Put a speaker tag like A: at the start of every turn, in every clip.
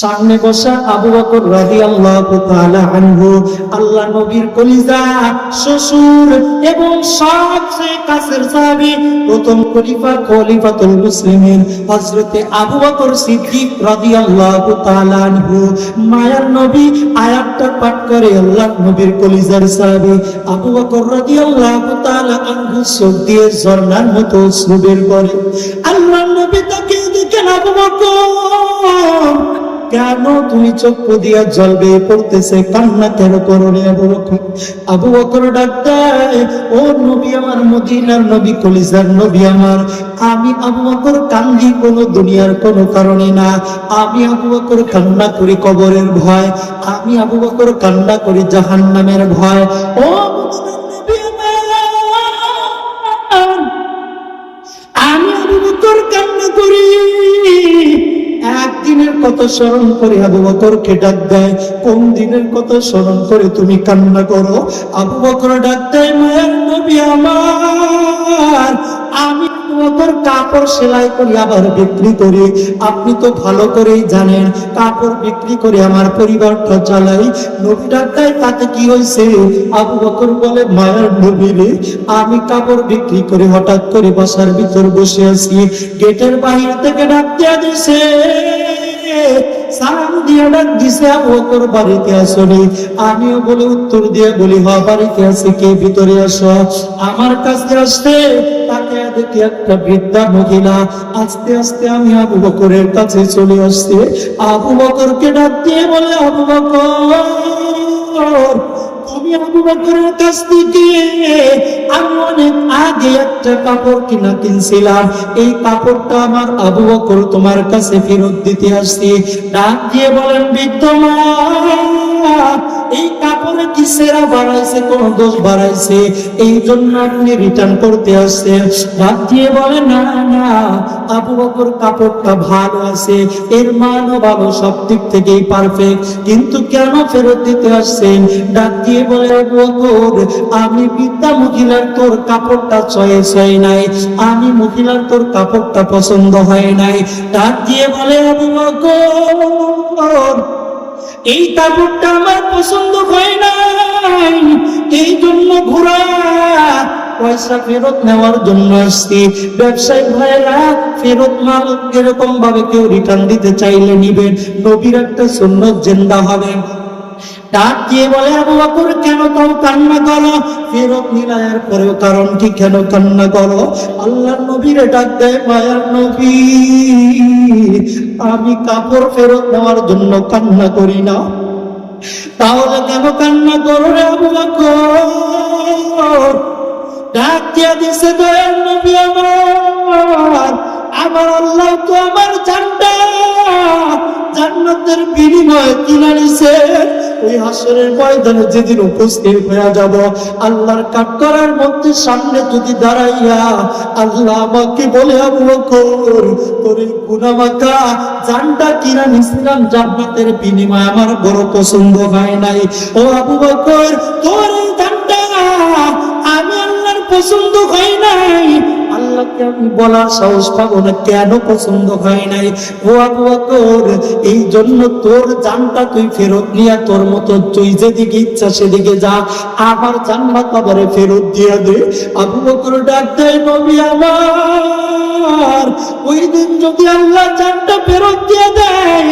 A: সামনে বসা আবু বকর রাদিয়াল্লাহু তাআলা আনহু, আল্লাহ নবীর কলিজা শ্বশুর এবং সবচেয়ে কাছের সাহাবী, প্রথম খলিফাতুল মুসলিমিন হযরতে আবু বকর সিদ্দিক রাদিয়াল্লাহু তাআলা আনহু। মায়ার নবী আয়াতটা পাঠ করে আল্লাহ নবীর কলিজার সাহাবী আবু বকর রাদিয়াল্লাহু তাআলা আনহু চোখ দিয়ে ঝর্ণার মতো অশ্রু বের করে। আল্লাহ নবী তাকে দেখেন, আবু বকর কেন তুমি চোখ দিয়া জল বেয়ে পড়তেছে, কান্না কেন করো রে আবু বকর? আবু বকর ডাক দেয়, ও নবী আমার, মদিনার নবী, কলিজার নবী আমার, আমি আবু বকর কান্দি কোনো দুনিয়ার কোনো কারণে না। আমি আবু বকর কান্না করি কবরের ভয়, আমি আবু বকর কান্না করি জাহান্নামের ভয়। ও নবী আমার, আমি আবু বকর কান্না করি একদিনের কথা স্মরণ করে। আবু বকরকে ডাক দেয়, কোন দিনের কথা স্মরণ করে তুমি কান্না করো? আবু বকর ডাক দেয়, মায়ের নবী আমার, আমি আবু বকর কাপড় সেলাই করি আবার বিক্রি করি। আপনি তো ভালো করেই জানেন কাপড় বিক্রি করে আমার পরিবারটা চালাই। নবী ডাক দেয়, তাতে কি হয়েছে? আবু বকর বলে, মায়ের নবী রে, আমি কাপড় বিক্রি করে হঠাৎ করে বাসার ভিতর বসে আছি, গেটের বাইরে থেকে ডাক দিয়া দিছে, সালাম দিয়ে ডাক দিছে, আবু বকর বাড়িতে আসনি? আমিও বলে উত্তর দিয়ে বলি, হ বাড়িতে আছে, কে ভিতরে আসো। আমার কাছে আসতে তাকে দেখি একটা বৃদ্ধা মহিলা। আস্তে আস্তে আমি আবু বকরের কাছে চলে আসছি, আবু বকরকে ডাক দিয়ে বলে, আবু বকর, তুমি আবু বকরের কাছ থেকে আমি অনেক আগে একটা কাপড় কিনছিলাম, এই কাপড়টা আমার আবু বকর তোমার কাছে ফেরত দিতে আসছি। ডাক দিয়ে বলেন, বৃদ্ধ মা, এই কাপড়ে কি সেরা বাড়াইছে, কোন দোষ বাড়াইছে, এই জন্য আপনি রিটার্ন করতে আসছেন? ডাক দিয়ে বলে, না না আবু বকর, কাপড়টা ভালো আছে, এর মানও ভালো, সব দিক থেকেই পারফেক্ট, কিন্তু কেন ফেরত দিতে আসছেন? ডাক দিয়ে বলে, আবু বকর, আমি বৃদ্ধা মহিলার তোর কাপড়টা চয়েস হয় নাই, আমি মহিলার তোর কাপড়টা পছন্দ হয় নাই। ডাক দিয়ে বলে, আবু বকর, এই কাপড়টা আমার পছন্দ হয় নাই, এই জন্য ঘোরা পয়সা ফেরত নেওয়ার জন্য আসছি। ব্যবসায়ী ভাইরা ফেরত মাল এরকম ভাবে কেউ রিটার্ন দিতে চাইলে নিবেন, নবীর একটা সুন্নাত জিন্দা হবে। ডাক দিয়ে বলে, আবু বকর, কেন তাও কান্না করো? ফেরত নিলায়ের পরেও কারণ কি, কেন কান্না করো? আল্লাহর নবীরে ডাক দেয়, মায়ার নবী, আমি কাপড় ফেরত নেওয়ার জন্য কান্না করি না। তাহলে কেন কান্না করো রে আবু বকর? ডাক দিয়ে দিছে, দয়ার নবী আমার, আমার আল্লাহ তো আমার জানটা জান্নাতের বিনিময়ে কিনে নিছে। ওই হাসরের ময়দানে যেদিন উপস্থিত হয়ে যাব, আল্লাহর কাঠগড়ার মধ্যে সামনে যদি দাঁড়াইয়া আল্লাহ আমাকে বলে, আবু বকর, তোর এই গুনাহমাখা জানটা কিনে নিছিলাম জান্নাতের বিনিময়ে, আমার বড় পছন্দ হয় নাই। ও আবু বকর, তোর এই জানটা আমি আল্লাহর পছন্দ হয় নাই, আল্লাহকে আমি বলার সাহস পাবো না কেন পছন্দ হয় নাই। ও আবু বকর, এই জন্য তোর জানটা তুই ফেরত নিয়ে তোর মতো তুই যেদিকে ইচ্ছা সেদিকে যা, আমার জান্নাত আবারে ফেরত দিয়ে দে। আবু বকর ডাক দেয়, নবী আমার, ওই দিন যদি আল্লাহ জানটা ফেরত দিয়ে দেয়,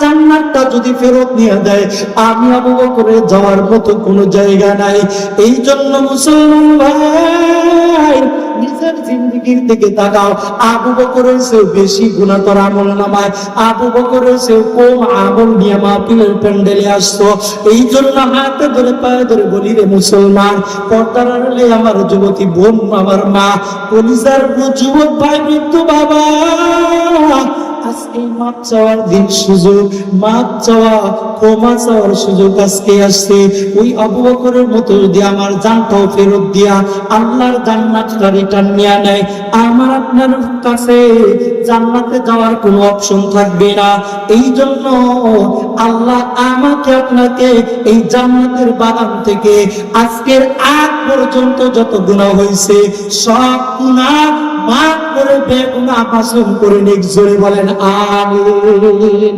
A: জান্নাতটা যদি ফেরত নিয়ে দেয়, আমি আবু বকরের যাওয়ার মতো কোনো জায়গা নাই। এই জন্য মুসলমান ভাই, নিজের জিন্দেগির দিকে তাকাও। আবু বকরের চেয়ে বেশি গুনাহর আমল নামায়, আবু বকরের চেয়ে কম আমল নিয়ে মাহফিলের প্যান্ডেলে আসতো। এই জন্য হাতে ধরে পায়ে ধরে বলি, রে মুসলমান, পর্দার আড়ালে আমার যুবতী বোন, আমার মা, কলিজার যুবক ভাই, বৃদ্ধ বাবা, আজকে মাপ চাওয়ার দিন, সুযোগ মাপ চাওয়া, ক্ষমা চাওয়ার সুযোগ আজকে আসছে। ওই আবু বকরের মতো যদি আমার জানটাও ফেরত দিয়া আল্লাহর জান্নাতটা রিটার্ন নিয়ে নেয়, আমার আপনার কাছে জান্নাতে যাওয়ার কোনো অপশন থাকবে না। এই জন্য আল্লাহ আমাকে আপনাকে এই জান্নাতের বাগান থেকে আজকের আগ পর্যন্ত যত গুনাহ হয়েছে সব গুনাহ মাফ করে বেগুনাহ মাসুম করে নিক। জোরে বলেন আমিন।